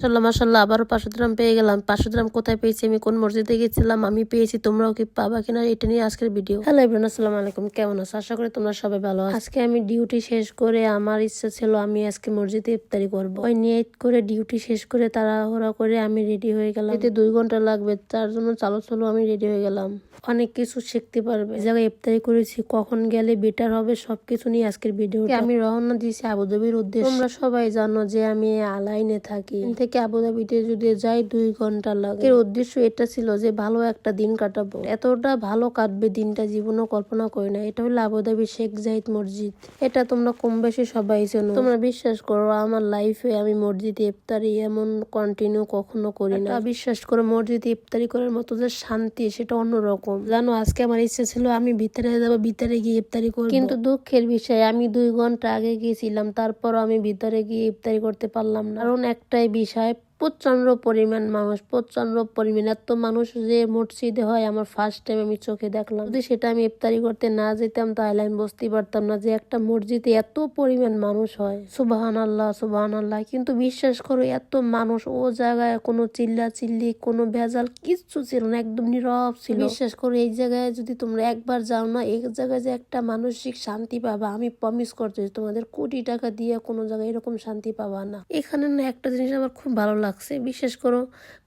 মাশাল্লাহ মাশাল্লাহ, আবারও 500 দিরহাম পেয়ে গেলাম। 500 দিরহাম কোথায় পেয়েছি, আমি কোন মসজিদে গেছিলাম, আমি পেয়েছি, তোমরাও কি পাবা কিনা, এটা নিয়ে আজকের ভিডিও। হ্যালো এভরিওয়ান, আসসালামু আলাইকুম, কেমন আছো? আশা করি তোমরা সবাই ভালো আছো। আজকে আমি ডিউটি শেষ করে আমার ইচ্ছা ছিল আমি আজকে মসজিদে ইফতারি করব। ওই নিয়ত করে ডিউটি শেষ করে তাড়াহুড়া করে আমি রেডি হয়ে গেলাম। এতে 2 ঘন্টা লাগবে, তার জন্য চালো আমি রেডি হয়ে গেলাম। অনেক কিছু শিখতে পারবে, এই জায়গায় ইফতারি করেছি, কখন গেলে বেটার হবে, সবকিছু নিয়ে আজকের ভিডিও। আমি রওনা দিয়েছি আবুধাবির উদ্দেশ্যে। তোমরা সবাই জানো যে আমি আলাইনে থাকি, থেকে আবুধাবিতে যদি যাই 2 ঘন্টা লাগে। এর উদ্দেশ্য এটা ছিল যে ভালো একটা দিন কাটাবো, এতটা ভালো কাটবে দিনটা জীবনও কল্পনা করি না। এটা হলো আবুধাবির শেখ জায়েদ মসজিদ। এটা তোমরা কম বেশি সবাই জানো। তোমরা বিশ্বাস করো, আমার লাইফে আমি মসজিদে ইফতারি এমন কন্টিনিউ কখনো করি না। বিশ্বাস করো, মসজিদে ইফতারি করার মতো যে শান্তি, সেটা অন্যরকম। জানো, আজকে আমার ইচ্ছে ছিল আমি ভিতরে যাবো, ভিতরে গিয়ে ইফতারি করবো, কিন্তু দুঃখের বিষয় আমি 2 ঘন্টা আগে গিয়েছিলাম, তারপর আমি ভিতরে গিয়ে ইফতারি করতে পারলাম না। কারণ একটাই বিষয়, প্রচন্ড পরিমাণ মানুষ, প্রচন্ড পরিমাণ এত মানুষ যে মসজিদে হয় আমার ফার্স্ট টাইম আমি চোখে দেখলাম। যদি সেটা আমি ইফতারি করতে না যেতাম তাহলে আমি বুঝতেই পারতাম না যে একটা মসজিদে এত পরিমাণ মানুষ হয়। সুবহানাল্লাহ সুবহানাল্লাহ। কিন্তু বিশ্বাস করো, এত মানুষ, ও জায়গায় কোনো চিল্লা চিল্লি, কোনো ভেজাল কিচ্ছু ছিল না, একদম নীরব ছিল। বিশ্বাস করো, এই জায়গায় যদি তোমরা একবার যাও না, এই জায়গায় যে একটা মানসিক শান্তি পাবা, আমি প্রমিস করতেছি তোমাদের, কোটি টাকা দিয়ে কোনো জায়গায় এরকম শান্তি পাবা না। এখানে না একটা জিনিস আমার খুব ভালো লাগছে, বিশেষ করো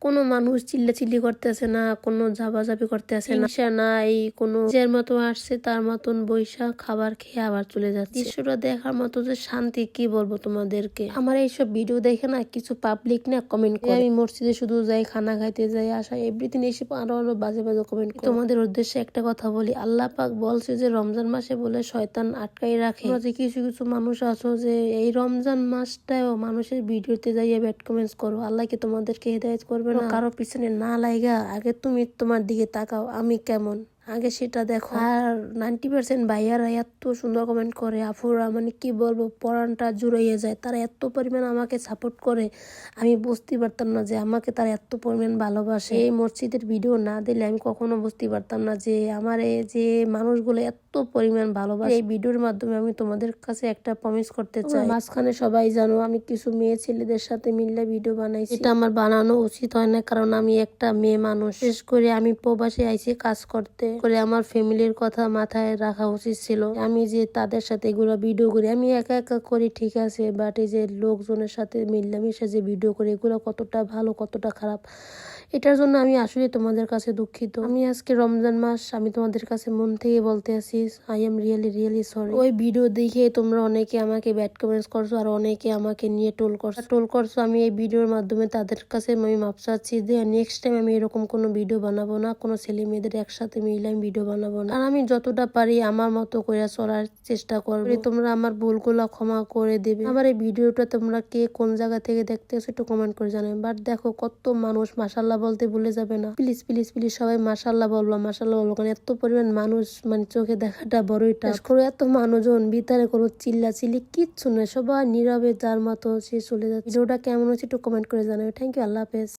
কোনো মানুষ চিল্লাচিল্লি করতেছে না, কোনো ঝাপাঝাপি করতেছে না, এই কোনো যার মতো আসছে তার মতন বৈশা খাবার খেয়ে আবার চলে যাচ্ছে। দৃশ্যটা দেখার মতো যে শান্তি, কি বলবো তোমাদেরকে। আমার এইসব ভিডিও দেখে না কিছু পাবলিক না কমেন্ট করে আমি মসজিদে শুধু যাই, খানা খাইতে যাই, আসা এভরিথিং, এসে আরো বাজে বাজে কমেন্ট করে। তোমাদের উদ্দেশ্যে একটা কথা বলি, আল্লাহ পাক বলছে যে রমজান মাসে বলে শয়তান আটকাই রাখে। যে কিছু কিছু মানুষ আছো যে এই রমজান মাসটাও মানুষের ভিডিওতে যাইয়া ব্যাড কমেন্টস করো, আল্লাহ কি তোমাদেরকে হেদায়েত করবে না? কারো পিছনে না লাইগা আগে তুমি তোমার দিকে তাকাও, আমি কেমন আগে সেটা দেখো। আর 90% ভাইয়ারা এত সুন্দর কমেন্ট করে, আফুরা, মানে কি বলবো, পরানটা জুড়াইয়ে যায়। তারা এত পরিমাণ আমাকে সাপোর্ট করে, আমি বুঝতে পারতাম না যে আমাকে তারা এত পরিমাণ ভালোবাসে। এই মসজিদের ভিডিও না দিলে আমি কখনো বুঝতে পারতাম না যে আমার এই যে মানুষগুলো এত পরিমাণ ভালোবাসে। এই ভিডিওর মাধ্যমে আমি তোমাদের কাছে একটা প্রমিস করতে চাই। মাঝখানে সবাই জানো আমি কিছু মেয়ে ছেলেদের সাথে মিলে ভিডিও বানাইছি, এটা আমার বানানো উচিত হয় না, কারণ আমি একটা মেয়ে মানুষ। বিশেষ করে আমি প্রবাসে আইছি কাজ করতে, করে আমার ফ্যামিলির কথা মাথায় রাখা উচিত ছিল। আমি যে তাদের সাথে এগুলো ভিডিও করি, আমি একা একা করি ঠিক আছে, বাট এই যে লোকজনের সাথে মিলামিশা যে ভিডিও করি, এগুলো কতটা ভালো কতটা খারাপ, এটার জন্য আমি আসলে তোমাদের কাছে দুঃখিত। আমি আজকে রমজান মাস, আমি তোমাদের কাছে মন থেকে বলতে আসি, আই এম রিয়েলি সরি। ওই ভিডিও দেখে তোমরা অনেকে আমাকে ব্যাড কমেন্টস করছো, আর অনেকে আমাকে নিয়ে টোল করছো। আমি এই ভিডিওর মাধ্যমে তাদের কাছে আমি মাপ চাচ্ছি যে নেক্সট টাইম আমি এরকম কোনো ভিডিও বানাবো না, কোনো ছেলে মেয়েদের একসাথে মিলে আমি ভিডিও বানাবো না। আর আমি যতটা পারি আমার মতো করে চলার চেষ্টা করবো, তোমরা আমার ভুলগুলো ক্ষমা করে দেবে। আমার এই ভিডিওটা তোমরা কে কোন জায়গা থেকে দেখতেছো একটু কমেন্ট করে জানাবে। বাট দেখো কত মানুষ মাশাল্লাহ বলতে ভুলে যাবে না, প্লিজ প্লিজ প্লিজ সবাই মাশাল্লাহ বলবো, মাশাল্লাহ বলবো, কারণ এত পরিমাণ মানুষ, মানে চোখে দেখাটা বড়ই টাফ। করে এত মানুষজন, ভিতরে কোনো চিল্লা চিল্লি কিচ্ছু নয়, সবাই নীরবে যার মতো সে চলে যাচ্ছে। ভিডিওটা কেমন হচ্ছে একটু কমেন্ট করে জানাবে। থ্যাংক ইউ, আল্লাহ হাফেজ।